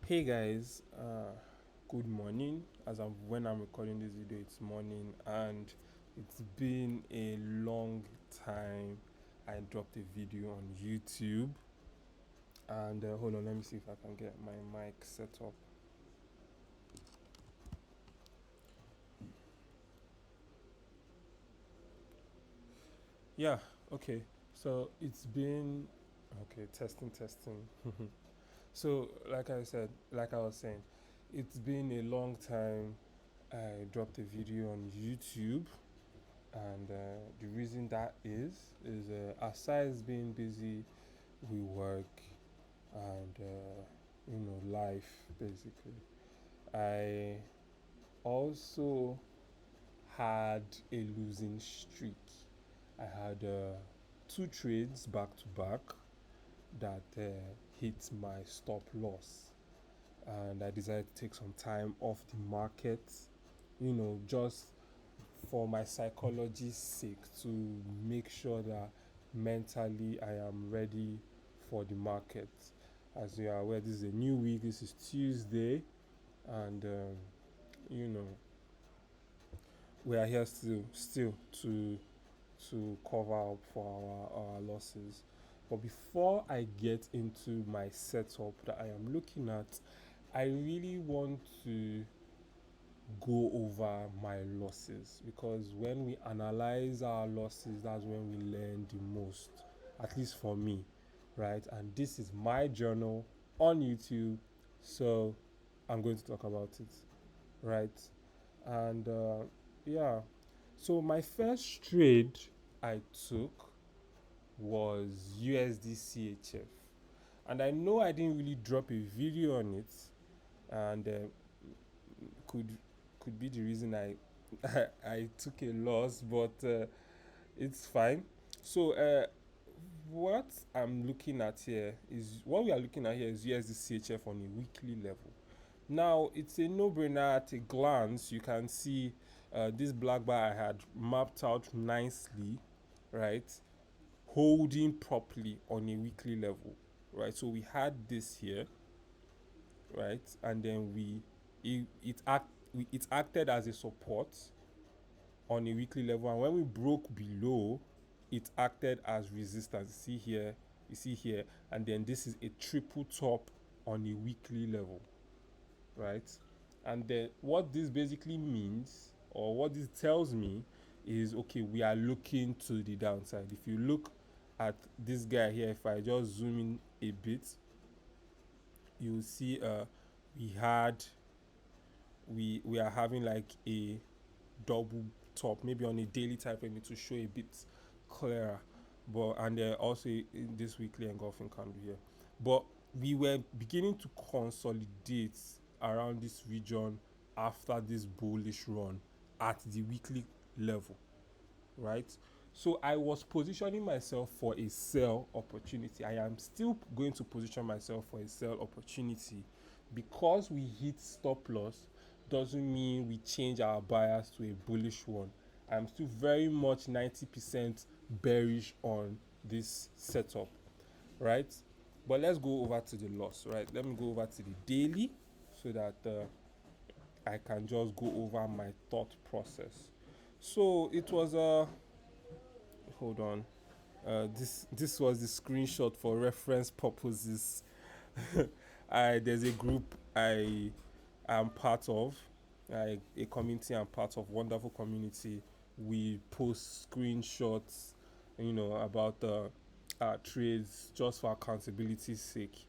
Hey guys, good morning. When I'm recording this video, it's morning, and it's been a long time. I dropped a video on YouTube, and hold on, let me see if I can get my mic set up. Yeah, okay. So it's been okay. Testing. So, like I was saying, it's been a long time. I dropped a video on YouTube, and the reason that is aside being busy with work and life basically, I also had a losing streak. I had two trades back to back that hit my stop loss, and I decided to take some time off the market, just for my psychology's sake, to make sure that mentally I am ready for the market. As you are aware, this is a new week. This is Tuesday, and you know we are here still to cover up for our losses. But before I get into my setup that I am looking at, I really want to go over my losses, because when we analyze our losses, that's when we learn the most, at least for me, right? And this is my journal on YouTube, so I'm going to talk about it, right? And yeah, so my first trade I took was USDCHF, and I know I didn't really drop a video on it, and could could be the reason I took a loss, but it's fine. So what we are looking at here is USDCHF on a weekly level. Now it's a no-brainer at a glance. You can see this black bar I had mapped out nicely, right? Holding properly on a weekly level, right? So we had this here, right, and then it acted as a support on a weekly level, and when we broke below, it acted as resistance. You see here, and then this is a triple top on a weekly level, right? And then what this basically means, or what this tells me, is okay, we are looking to the downside. If you look at this guy here, if I just zoom in a bit, you'll see we had we are having like a double top, maybe on a daily time frame to show a bit clearer. But and also in this weekly engulfing candle here, but we were beginning to consolidate around this region after this bullish run at the weekly level, right? So I was positioning myself for a sell opportunity. I am still going to position myself for a sell opportunity. Because we hit stop loss doesn't mean we change our bias to a bullish one. I'm still very much 90% bearish on this setup, right? But let's go over to the loss, right? Let me go over to the daily so that I can just go over my thought process. So it was a hold on. This was the screenshot for reference purposes. There's a group I am part of, a community I'm part of, wonderful community. We post screenshots, about trades just for accountability's sake,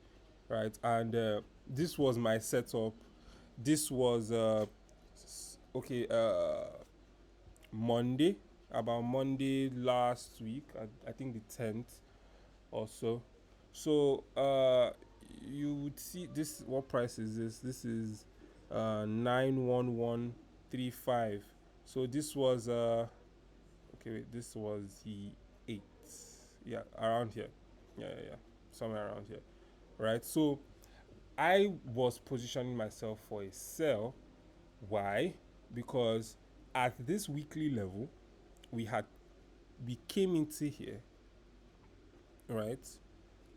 right? And this was my setup. This was okay. Monday, about Monday last week. I think the 10th or so. So you would see this. What price is this? This is 91135. So this was okay. Wait, this was the 8th. Yeah, around here. Yeah. Somewhere around here, right? So I was positioning myself for a sell. Why? Because at this weekly level, we had we came into here, right,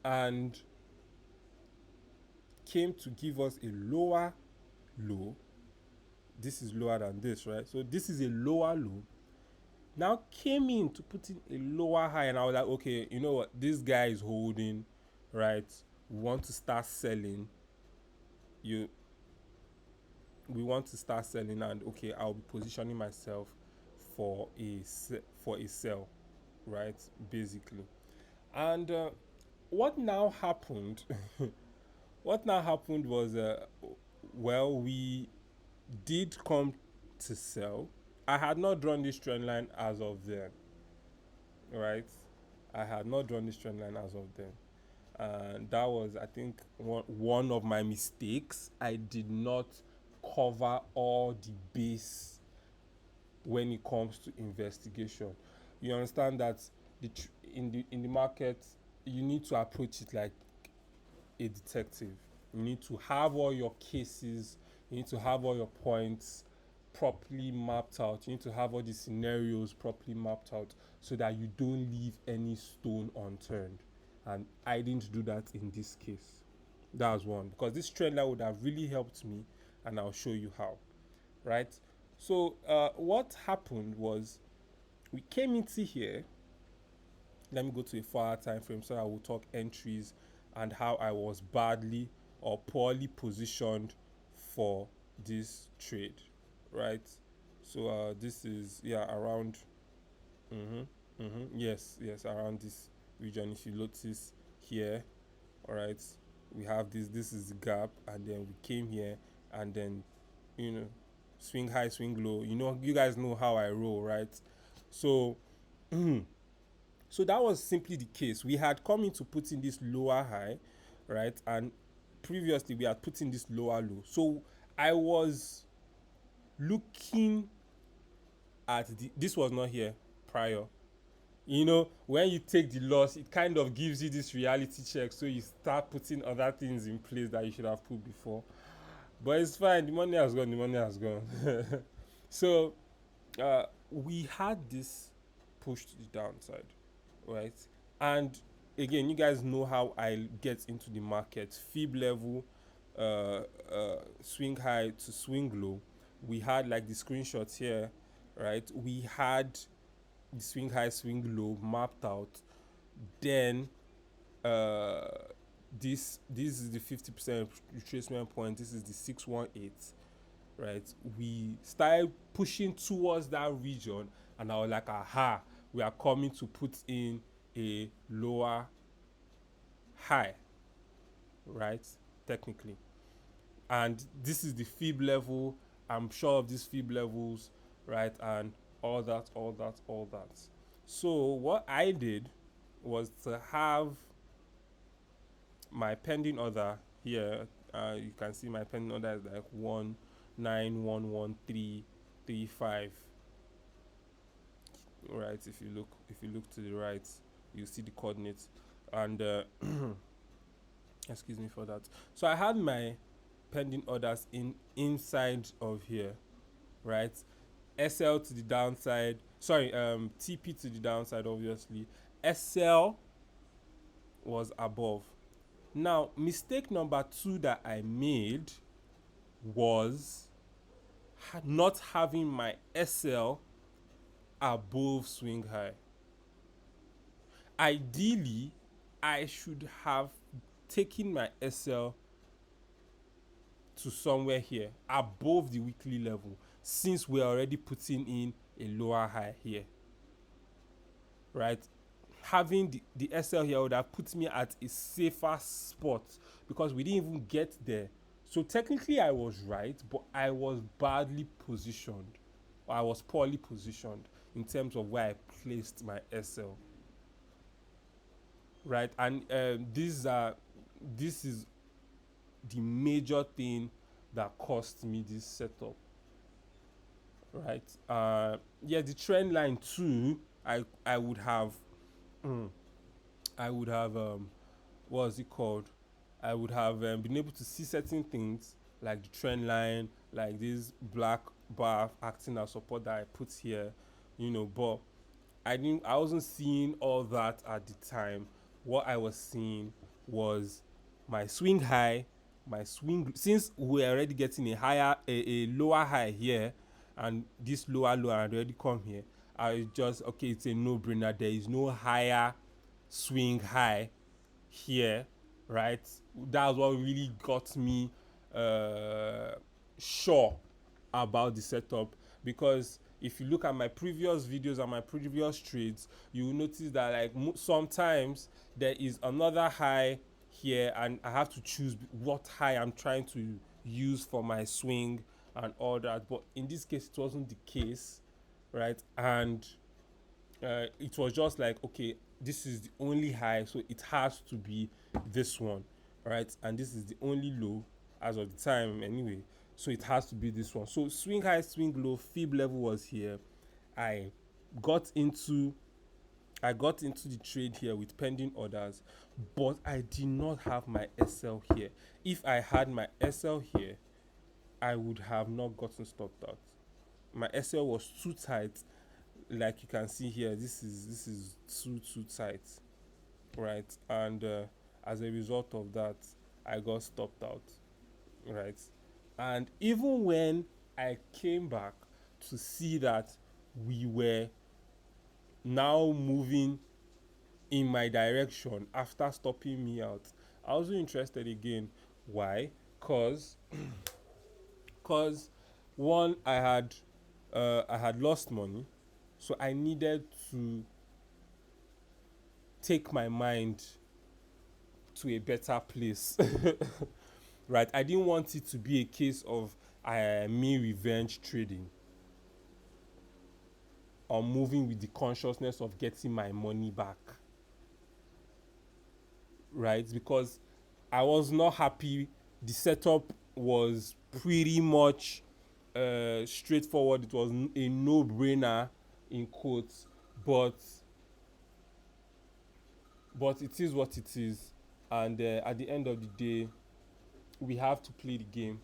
and came to give us a lower low. This is lower than this, right? So this is a lower low. Now came in to put in a lower high, and I was like, okay, you know what? This guy is holding, right? We want to start selling. We want to start selling, and okay, I'll be positioning myself for a sell, right? Basically, and what now happened? What now happened was, well, we did come to sell. I had not drawn this trend line as of then, right? I had not drawn this trend line as of then. And that was, I think, one of my mistakes. I did not cover all the base when it comes to investigation. You understand that in the market, you need to approach it like a detective. You need to have all your cases, you need to have all your points properly mapped out. You need to have all the scenarios properly mapped out so that you don't leave any stone unturned. And I didn't do that in this case. That was one, because this trend line would have really helped me, and I'll show you how. Right? So what happened was, we came into here. Let me go to a far time frame so I will talk entries and how I was badly or poorly positioned for this trade, right? So this is, yeah, around yes, around this region. If you notice here, all right, we have this is the gap, and then we came here, and then, you know, swing high, swing low. You know, you guys know how I roll, right? So so that was simply the case. We had come in to put in this lower high, right? And previously we had put in this lower low. So I was looking at this was not here prior. You know, when you take the loss, it kind of gives you this reality check. So you start putting other things in place that you should have put before. But it's fine. The money has gone. So we had this push to the downside, right? And again, you guys know how I get into the market. Fib level, swing high to swing low. We had like the screenshots here, right? We had the swing high, swing low mapped out. Then this is the 50% retracement point. This is the 618, right? We started pushing towards that region, and I was like, aha, we are coming to put in a lower high, right? Technically. And this is the fib level. I'm sure of these fib levels, right? And all that. So what I did was to have my pending order here. You can see my pending order is like 1911335. Right, if you look to the right, you see the coordinates, and excuse me for that. So I had my pending orders inside of here, right? SL to the downside, sorry, TP to the downside, obviously. SL was above. Now, mistake number 2 that I made was not having my SL above swing high. Ideally, I should have taken my SL to somewhere here above the weekly level, since we're already putting in a lower high here, right? Having the SL here would have put me at a safer spot, because we didn't even get there. So technically I was right, but I was badly positioned, or I was poorly positioned in terms of where I placed my SL, right? And this is the major thing that cost me this setup, right? Yeah, the trend line too, I would have what's it called, I would have been able to see certain things like the trend line, like this black bar acting as support that I put here, you know. But I wasn't seeing all that at the time. What I was seeing was my swing high my swing, since we're already getting a lower high here, and this lower low had already come here, I just, okay, it's a no-brainer. There is no higher swing high here, right? That's what really got me sure about the setup, because if you look at my previous videos and my previous trades, you will notice that like sometimes there is another high here and I have to choose what high I'm trying to use for my swing and all that. But in this case it wasn't the case, right? And it was just like, okay, this is the only high, so it has to be this one, right? And this is the only low as of the time anyway, so it has to be this one. So swing high, swing low, fib level was here. I got into the trade here with pending orders, but I did not have my SL here. If I had my SL here, I would have not gotten stopped out. My SL was too tight. Like you can see here, this is too tight, right? And as a result of that, I got stopped out, right? And even when I came back to see that we were now moving in my direction after stopping me out, I wasn't interested again. Why? Cause one, I had lost money, so I needed to take my mind to a better place. Right? I didn't want it to be a case of me revenge trading or moving with the consciousness of getting my money back. Right? Because I was not happy. The setup was pretty much straightforward. It was a no-brainer in quotes, but it is what it is. And at the end of the day, we have to play the game.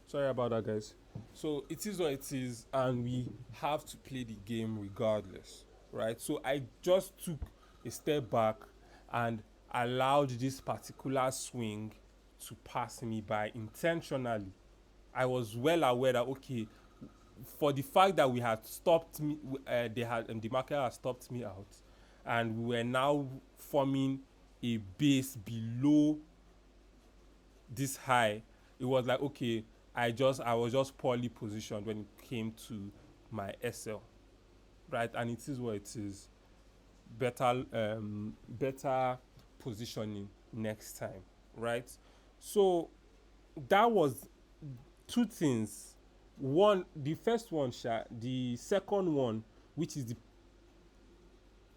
Sorry about that, guys. So it is what it is, and we have to play the game regardless, right? So I just took a step back and allowed this particular swing to pass me by intentionally. I was well aware that, okay, for the fact that we had stopped me, the market had stopped me out, and we were now forming a base below this high. It was like, okay, I was just poorly positioned when it came to my SL, right? And it is what it is. Better positioning next time, right? So that was two things. One, the first one, the second one, which is the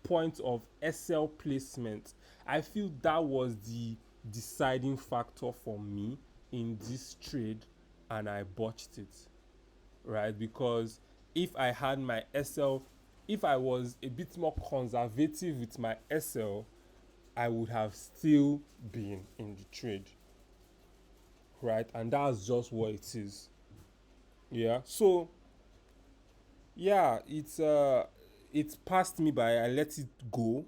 point of SL placement, I feel that was the deciding factor for me in this trade, and I botched it, right? Because if I had my SL, if I was a bit more conservative with my SL, I would have still been in the trade, right? And that's just what it is. Yeah. So yeah, it's passed me by. I let it go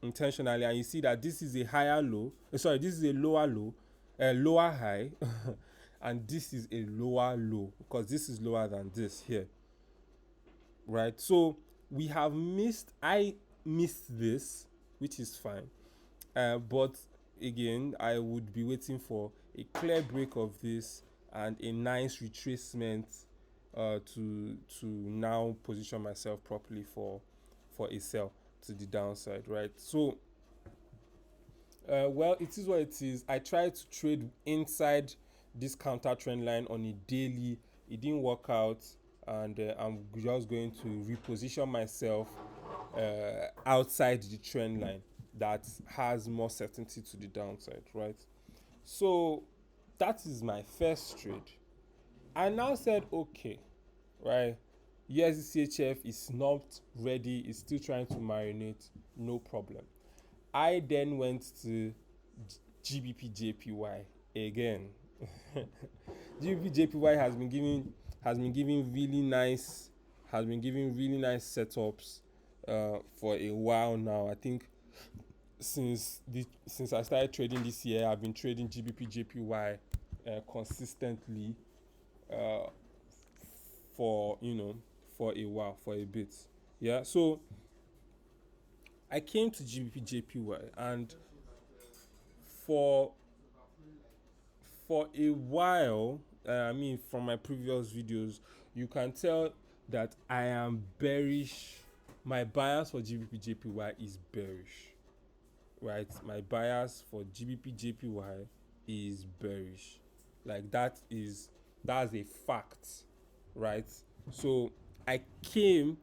intentionally, and you see that this is a higher low. Sorry, this is a lower low, a lower high, and this is a lower low, because this is lower than this here, right? So I missed this, which is fine, but again, I would be waiting for a clear break of this and a nice retracement to now position myself properly for a sell to the downside, right? So well, it is what it is. I tried to trade inside this counter trend line on a daily. It didn't work out, and I'm just going to reposition myself outside the trend line that has more certainty to the downside, right? So that is my first trade. I now said, okay, right, USDCHF is not ready, it's still trying to marinate, no problem. I then went to GBPJPY again, GBPJPY has been giving really nice setups for a while now. I think since I started trading this year, I've been trading GBPJPY consistently uh, for for a while, for a bit. Yeah, so I came to GBPJPY, and for a while, I mean, from my previous videos, you can tell that I am bearish. My bias for GBPJPY is bearish, right? My bias for GBPJPY is bearish. Like that's a fact, right? So I came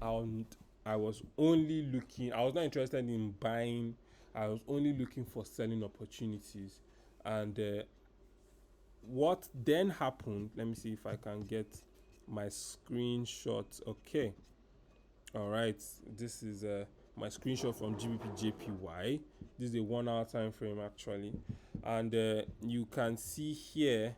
and I was only looking. I was not interested in buying. I was only looking for selling opportunities, and what then happened, let me see if I can get my screenshot. Okay, all right, this is my screenshot from GBPJPY. This is a 1 hour time frame actually, and you can see here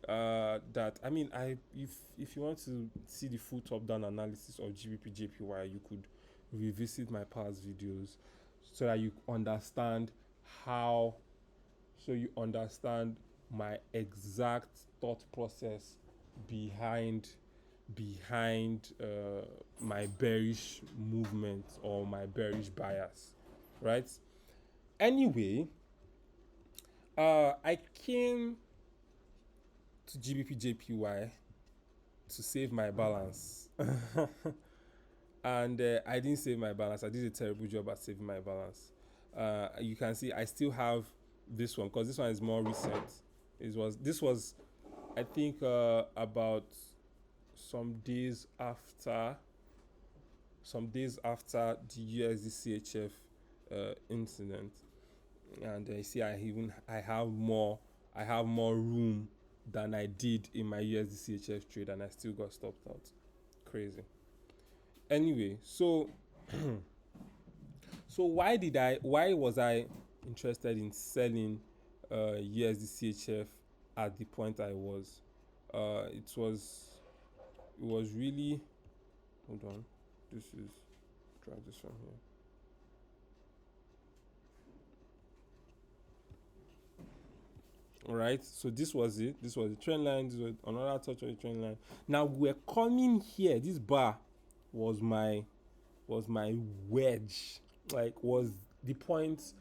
that, I mean, if you want to see the full top down analysis of GBPJPY, you could revisit my past videos so that you understand how so you understand my exact thought process behind my bearish movement or my bearish bias, right? Anyway, I came to GBPJPY to save my balance. And I didn't save my balance. I did a terrible job at saving my balance. You can see I still have this one because this one is more recent. This was I think about some days after the USDCHF incident, and you see I have more room than I did in my USDCHF trade, and I still got stopped out. Crazy. Anyway, so so why was I interested in selling USDCHF at the point I was? It was really, hold on, this is, drag this from here. All right, so this was it. This was the trend line. This was another touch of the trend line. Now we're coming here. This bar was my wedge. Like, was the point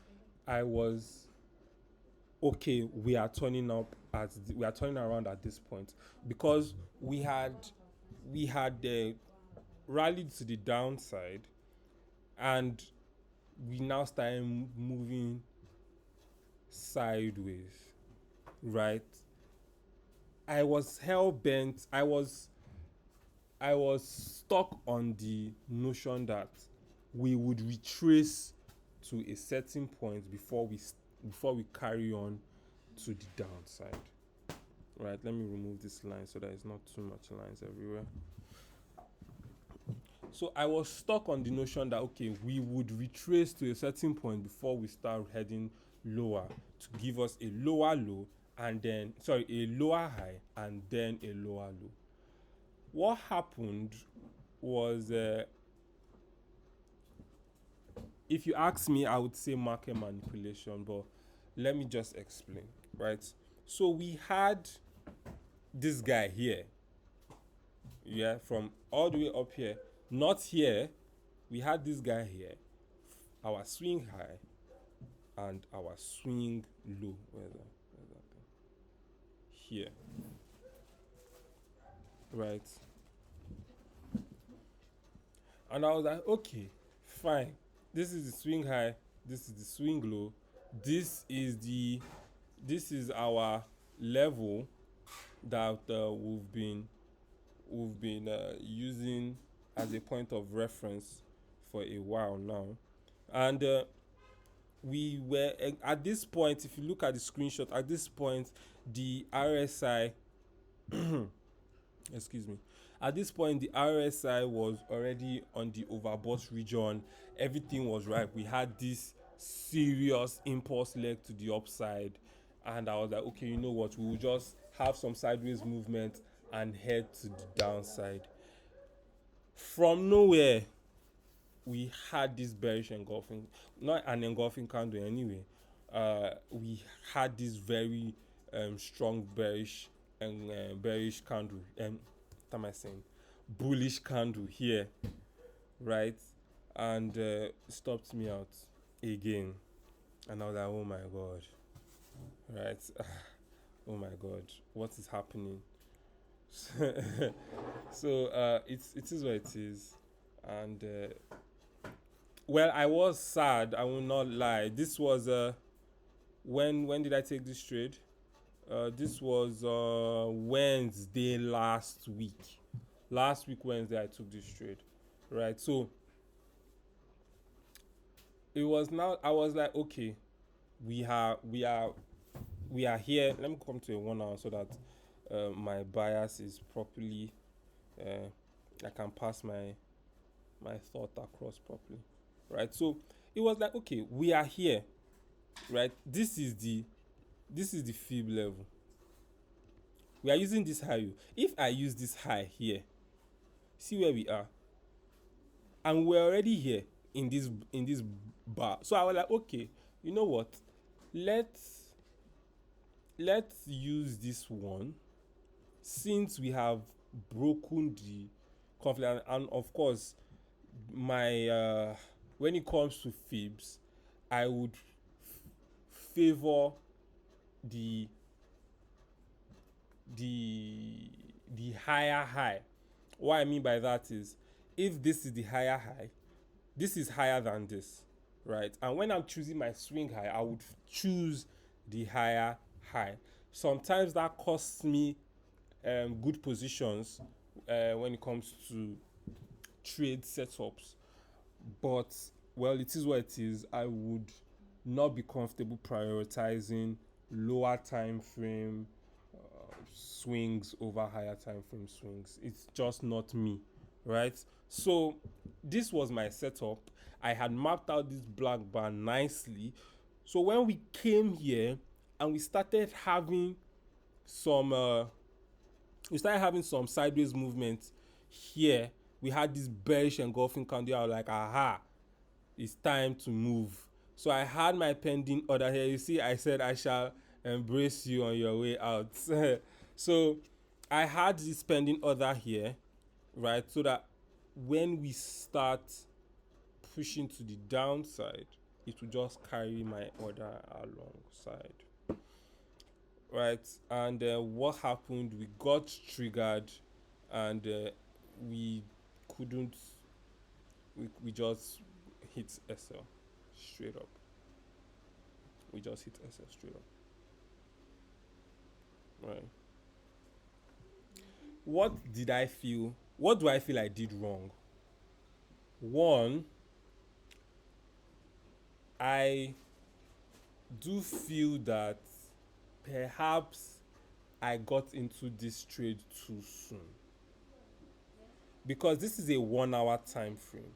I was okay. We are turning around at this point, because we had rallied to the downside, and we now started moving sideways, right? I was hell bent. I was stuck on the notion that we would retrace to a certain point before we carry on to the downside. Right, let me remove this line so that it's not too much lines everywhere. So I was stuck on the notion that, okay, we would retrace to a certain point before we start heading lower, to give us a lower low, and then a lower high and then a lower low. What happened was, if you ask me, I would say market manipulation, but let me just explain, right? So we had this guy here, yeah, from all the way up here, not here. We had this guy here, our swing high and our swing low. Where's that thing? Here, right? And I was like, okay, fine. This is the swing high. This is the swing low. This is our level that we've been using as a point of reference for a while now, and we were at this point. If you look at the screenshot, at this point, the RSI excuse me, at this point the RSI was already on the overbought region. Everything was right. We had this serious impulse leg to the upside, and I was like, okay, you know what, we will just have some sideways movement and head to the downside. From nowhere, we had this bearish engulfing, not an engulfing candle anyway. We had this very strong bearish and bearish candle. What am I saying? Bullish candle here, right? And stopped me out again. And I was like, oh my god, right? Oh my god, what is happening? So it is what it is, and well, I was sad. I will not lie. This was when did I take this trade? This was Wednesday last week. Last week Wednesday I took this trade, right? So it was now. I was like, okay, we are here. Let me come to a 1 hour so that my bias is properly. I can pass my thought across properly, right? So it was like, okay, we are here, right? This is the fib level. We are using this high. If I use this high here, see where we are, and we're already here in this bar. So I was like, okay, you know what? Let's use this one, since we have broken the conflict, and of course my when it comes to fibs, I would favor the higher high. What I mean by that is, if this is the higher high, this is higher than this, right? And when I'm choosing my swing high, I would choose the higher high. Sometimes that costs me good positions when it comes to trade setups, but well, it is what it is. I would not be comfortable prioritizing lower time frame swings over higher time frame swings. It's just not me, right? So this was my setup. I had mapped out this black bar nicely. So when we came here and we started having some sideways movement here, we had this bearish engulfing candle. I was like, aha, it's time to move. So I had my pending order here. You see, I said I shall embrace you on your way out. So I had this pending order here, right? So that when we start pushing to the downside, it will just carry my order alongside, right? And what happened? We got triggered, and we couldn't. We just hit SL straight up. We just hit SL straight up, right? What did I feel? What do I feel I did wrong? One, I do feel that perhaps I got into this trade too soon, because this is a 1 hour time frame,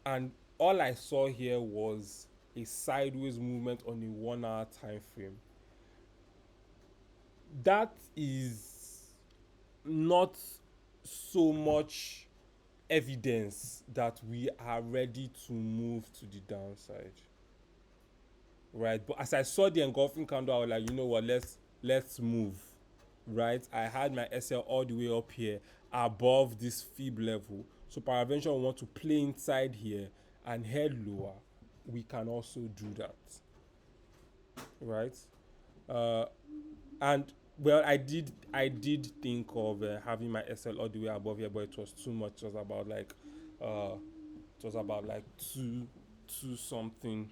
and all I saw here was a sideways movement on a 1 hour time frame. That is not so much evidence that we are ready to move to the downside, right? But as I saw the engulfing candle, I was like, you know what, let's move, right? I had my SL all the way up here above this fib level, so peradventure we want to play inside here and head lower, we can also do that, right? And well, I did think of having my SL all the way above here, but it was too much. It was about like two something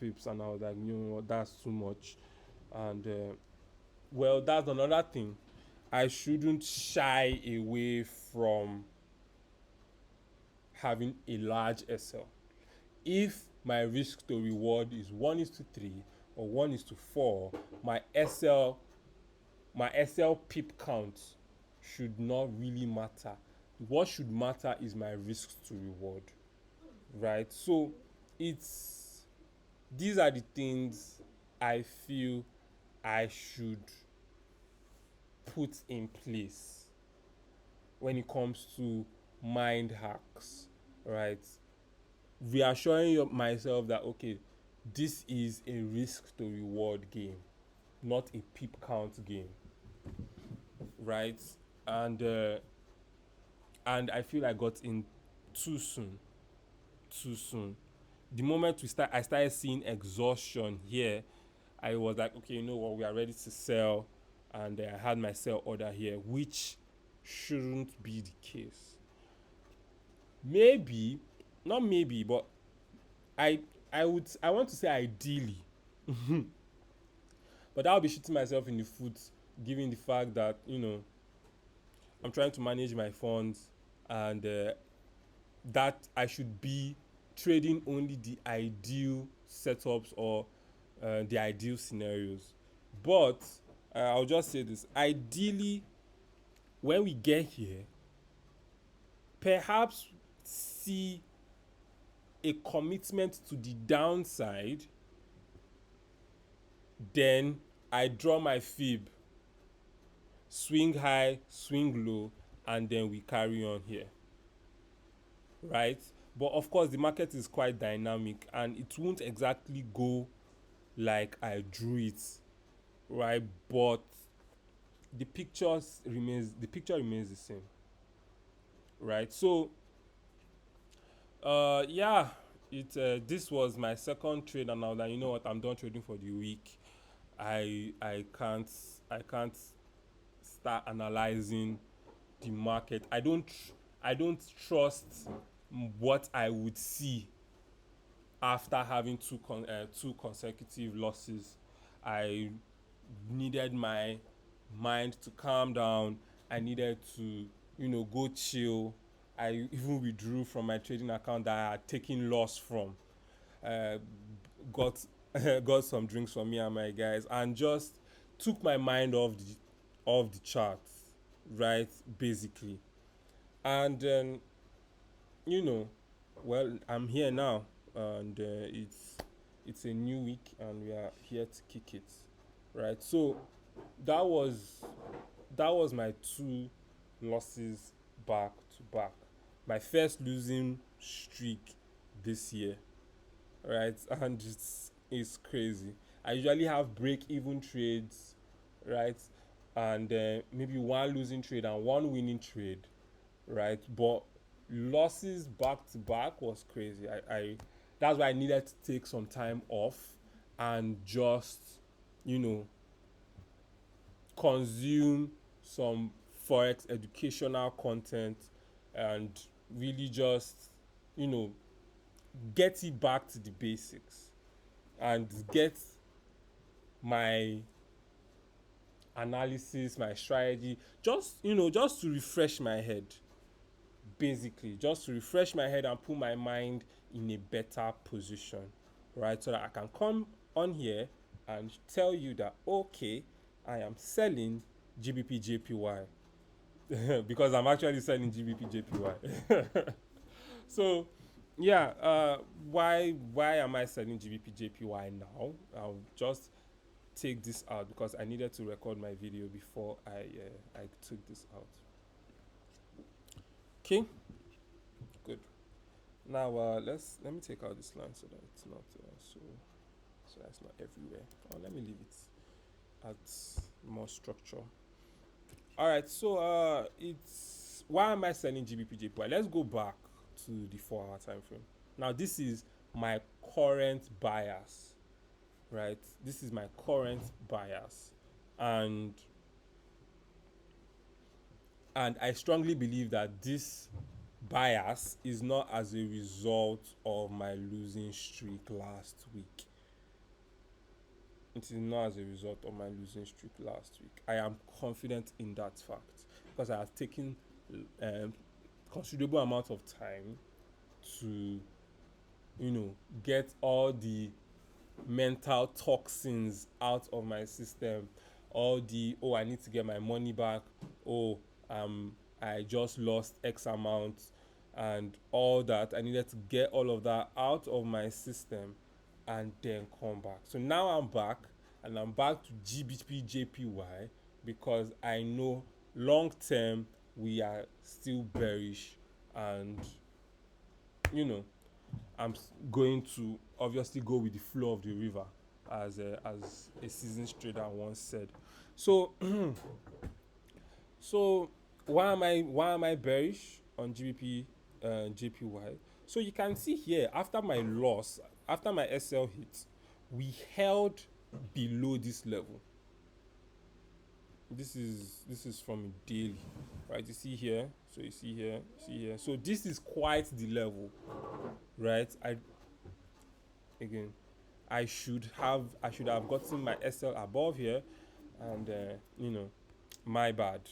pips, and I was like, you know what, that's too much. And well, that's another thing. I shouldn't shy away from having a large SL. If my risk to reward is 1:3 or 1:4, my SL pip count should not really matter. What should matter is my risk to reward, right? So these are the things I feel I should put in place when it comes to mind hacks, right? Reassuring myself that, okay, this is a risk to reward game, not a pip count game, right? And I feel I got in too soon, too soon. The moment I started seeing exhaustion here, I was like, okay, you know what, we are ready to sell, and I had my sell order here, which shouldn't be the case. Maybe, not maybe, but I I want to say ideally, but I'll be shooting myself in the foot, given the fact that, you know, I'm trying to manage my funds, and that I should be trading only the ideal setups, or the ideal scenarios. But I'll just say this: ideally, when we get here, perhaps see a commitment to the downside, then I draw my fib, swing high, swing low, and then we carry on here, right? But of course, the market is quite dynamic, and it won't exactly go like I drew it, right? But the picture remains the same, right? So yeah, it this was my second trade, and I was like, you know what, I'm done trading for the week. I can't start analyzing the market. I don't trust what I would see after having two consecutive losses. I needed my mind to calm down. I needed to, go chill. I even withdrew from my trading account that I had taken loss from. Uh, got got some drinks for me and my guys, and just took my mind off the charts, right? Basically, and then, you know, well, I'm here now, and it's a new week, and we are here to kick it, right? So that was that was my two losses back to back, my first losing streak this year, right? And it's crazy. I usually have break even trades, right? And maybe one losing trade and one winning trade, right? But losses back to back was crazy. I That's why I needed to take some time off and just, you know, consume some forex educational content, and really just, you know, get it back to the basics, and get my analysis, my strategy, just, just to refresh my head, basically, just to refresh my head and put my mind in a better position, right? So that I can come on here and tell you that, okay, I am selling GBPJPY because I'm actually selling GBPJPY. So, yeah, why am I selling GBPJPY now? I'll just take this out because I needed to record my video before I took this out. Okay, good. Now let me take out this line so that it's not so that's not everywhere. Let me leave it at more structure. All right, so it's why am I selling GBPJPY? Let's go back to the 4-hour time frame. Now this is my current bias, right? This is my current bias, and I strongly believe that this bias is not as a result of my losing streak last week. It is not as a result of my losing streak last week. I am confident in that fact because I have taken considerable amount of time to, get all the mental toxins out of my system. All the, oh, I need to get my money back, oh, I just lost X amount, and all that. I needed to get all of that out of my system and then come back. So now I'm back, and I'm back to GBPJPY because I know long term we are still bearish, and I'm going to obviously go with the flow of the river, as a seasoned trader once said. So so why am I bearish on GBP JPY? So you can see here, after my loss, after my SL hit, we held below this level. This is from a daily, right? You see here, so you see here. So this is quite the level, right? Again, I should have gotten my SL above here, and my bad.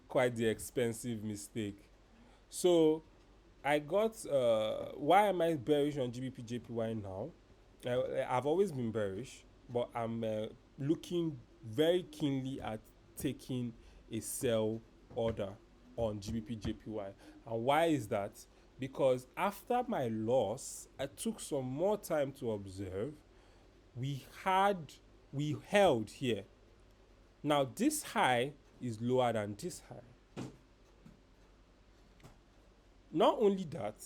Quite the expensive mistake. So I got why am I bearish on GBPJPY now? I've always been bearish, but I'm looking very keenly at taking a sell order on GBPJPY. And why is that? Because after my loss, I took some more time to observe. We held here. Now this high is lower than this high. Not only that,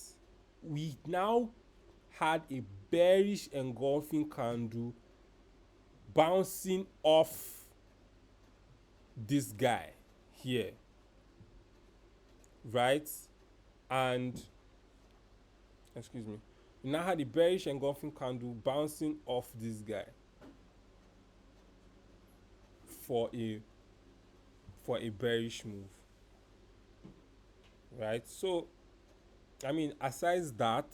we now had a bearish engulfing candle bouncing off this guy here, right? And excuse me, we now had a bearish engulfing candle bouncing off this guy for a bearish move, right? So I mean, aside that,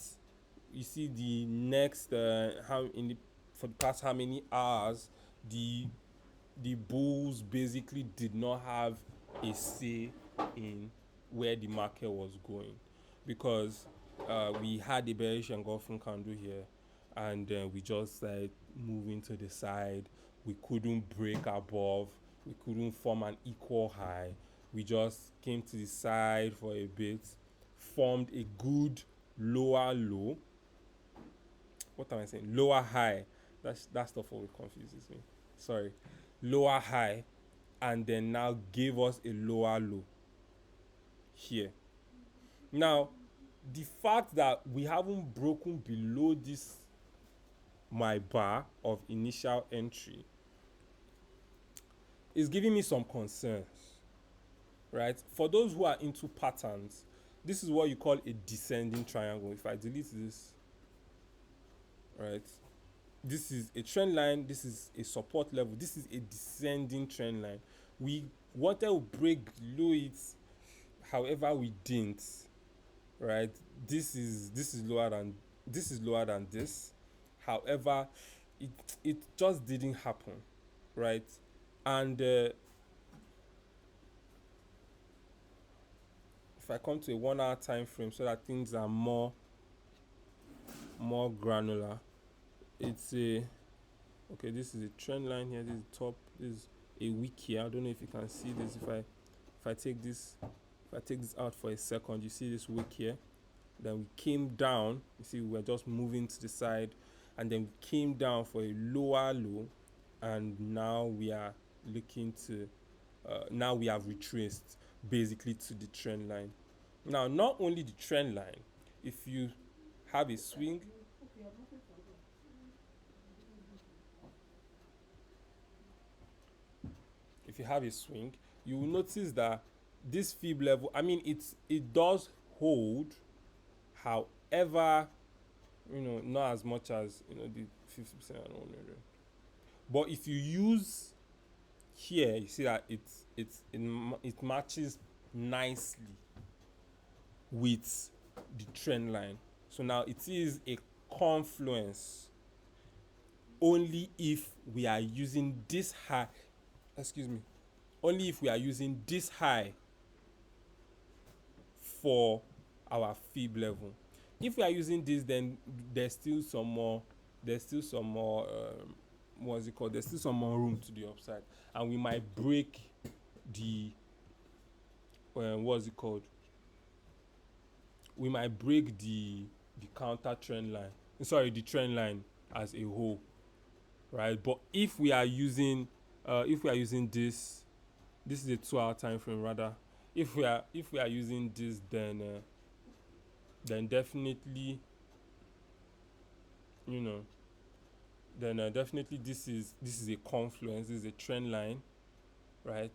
you see the next for the past how many hours, the bulls basically did not have a say in where the market was going, because we had a bearish engulfing candle here, and we just started moving to the side. We couldn't break above, we couldn't form an equal high. We just came to the side for a bit, formed a good lower low. What am I saying? Lower high. That stuff always confuses me. Sorry. Lower high, and then now gave us a lower low here. Now, the fact that we haven't broken below this my bar of initial entry is giving me some concerns, right? For those who are into patterns, this is what you call a descending triangle. If I delete this, right, this is a trend line, this is a support level, this is a descending trend line. We wanted to break below it, however we didn't, right? This is lower than this, however it just didn't happen, right? And if I come to a 1 hour time frame so that things are more granular, it's a okay, this is a trend line here, this is the top, this is a wick here. I don't know if you can see this. If I take this out for a second, you see this wick here. Then we came down, you see we're just moving to the side, and then we came down for a lower low, and now we are looking to now we have retraced basically to the trend line. Now, not only the trend line, if you have a swing, you will notice that this fib level, I mean, it does hold, however, not as much as the 50% and 100. But if you use here, you see that it matches nicely with the trend line. So now it is a confluence only if we are using this high, only if we are using this high for our fib level. If we are using this, then there's still some more there's still some more room to the upside, and we might break the we might break the counter trend line, the trend line as a whole, right? But if we are using this, this is a 2 hour time frame rather. If we are using this, then definitely, you know, then definitely this is a confluence, this is a trend line, right?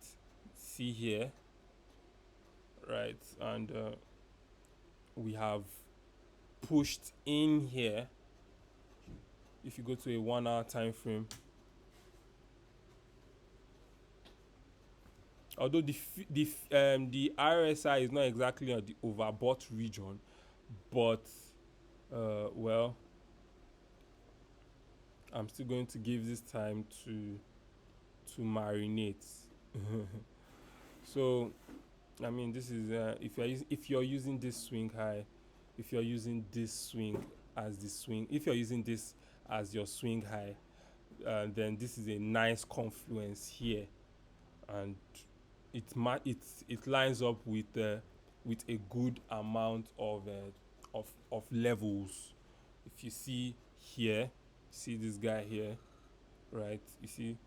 See here, right? And we have pushed in here. If you go to a 1 hour time frame, although the RSI is not exactly on the overbought region, but well, I'm still going to give this time to marinate. So I mean, this is if you're using this swing high, if you're using this swing as the swing, if you're using this as your swing high, then this is a nice confluence here, and it lines up with a good amount of levels. If you see here, see this guy here, right? You see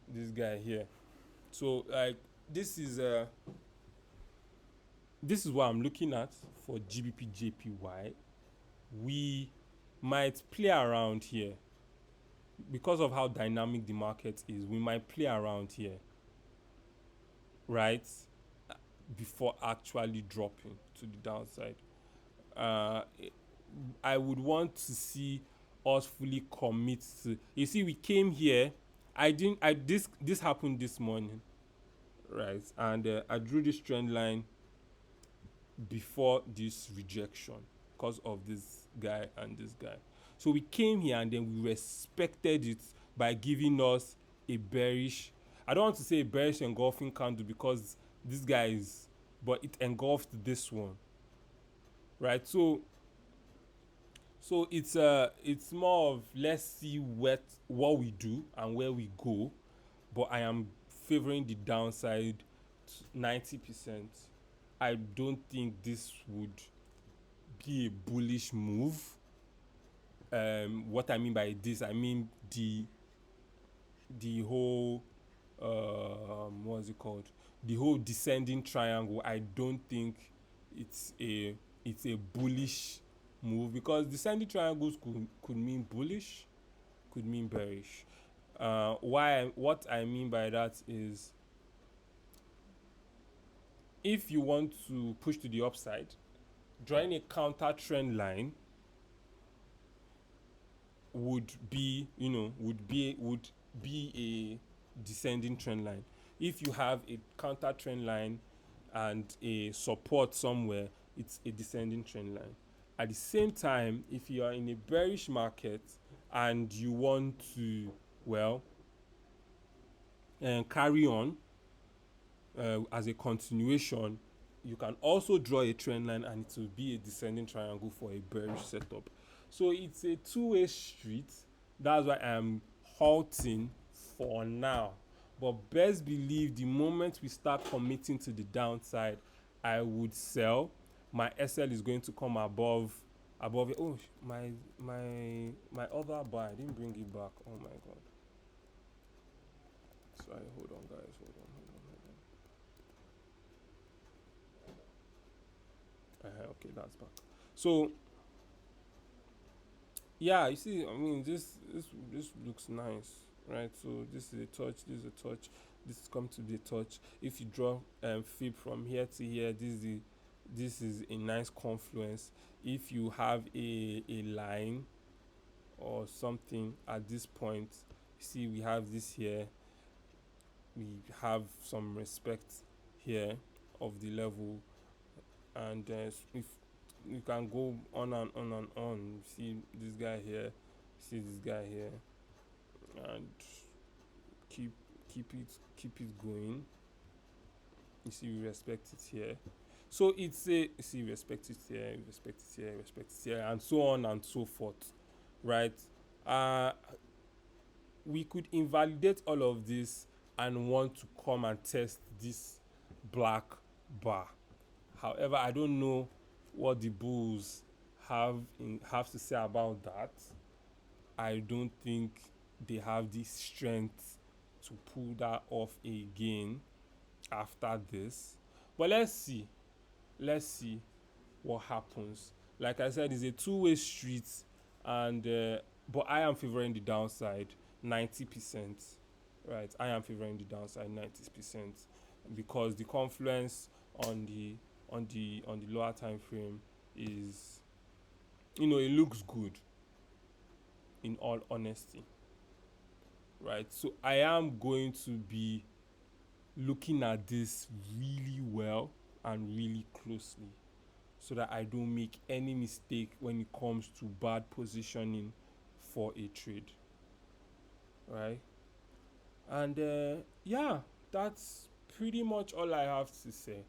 this guy here. So like this is what I'm looking at for GBPJPY. We might play around here because of how dynamic the market is. We might play around here, right, before actually dropping to the downside. I would want to see us fully commit to. You see, we came here. This happened this morning, right? And I drew this trend line before this rejection because of this guy and this guy. So we came here and then we respected it by giving us a bearish. I don't want to say a bearish engulfing candle because this guy is, but it engulfed this one, right? So it's more of let's see what we do and where we go, but I am favoring the downside 90%. I don't think this would be a bullish move. What I mean by this, I mean the whole what's it called? The whole descending triangle. I don't think it's a bullish move, because descending triangles could mean bullish, could mean bearish. What I mean by that is, if you want to push to the upside, drawing a counter trend line would be a descending trend line. If you have a counter trend line and a support somewhere, it's a descending trend line. At the same time, if you are in a bearish market and you want to carry on as a continuation, you can also draw a trend line and it will be a descending triangle for a bearish setup. So it's a two-way street. That's why I'm halting for now. But best believe the moment we start committing to the downside, I would sell. My SL is going to come above it. Oh, my other buy, I didn't bring it back. Oh my god. Sorry, hold on guys, hold on. Okay, that's back. So yeah, you see, I mean, this looks nice, right? So this is a touch, this is a touch, this is come to be a touch. If you draw fib from here to here, this is a nice confluence. If you have a line or something at this point, see, we have this here, we have some respect here of the level, and if you can go on and on and on. See this guy here, see this guy here, and keep it going. You see, we respect it here. So it's a, see, respect it here, respect it here, respect it here, and so on and so forth, right? We could invalidate all of this and want to come and test this black bar. However, I don't know what the bulls have to say about that. I don't think they have the strength to pull that off again after this. But let's see what happens. Like I said, it's a two-way street, and but I am favoring the downside 90%. Right, I am favoring the downside 90% because the confluence on the lower time frame is, it looks good, in all honesty. Right, so I am going to be looking at this really well and really closely so that I don't make any mistake when it comes to bad positioning for a trade. Right, and yeah, that's pretty much all I have to say.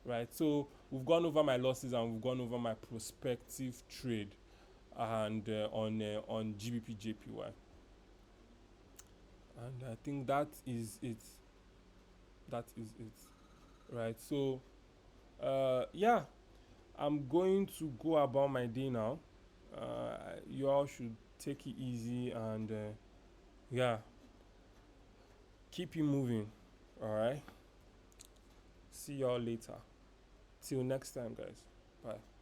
Right, so we've gone over my losses and we've gone over my prospective trade, and on GBPJPY, and I think that is it. That is it. Right, so yeah, I'm going to go about my day now. You all should take it easy, and yeah, keep it moving. All right, see y'all later. Till next time, guys. Bye.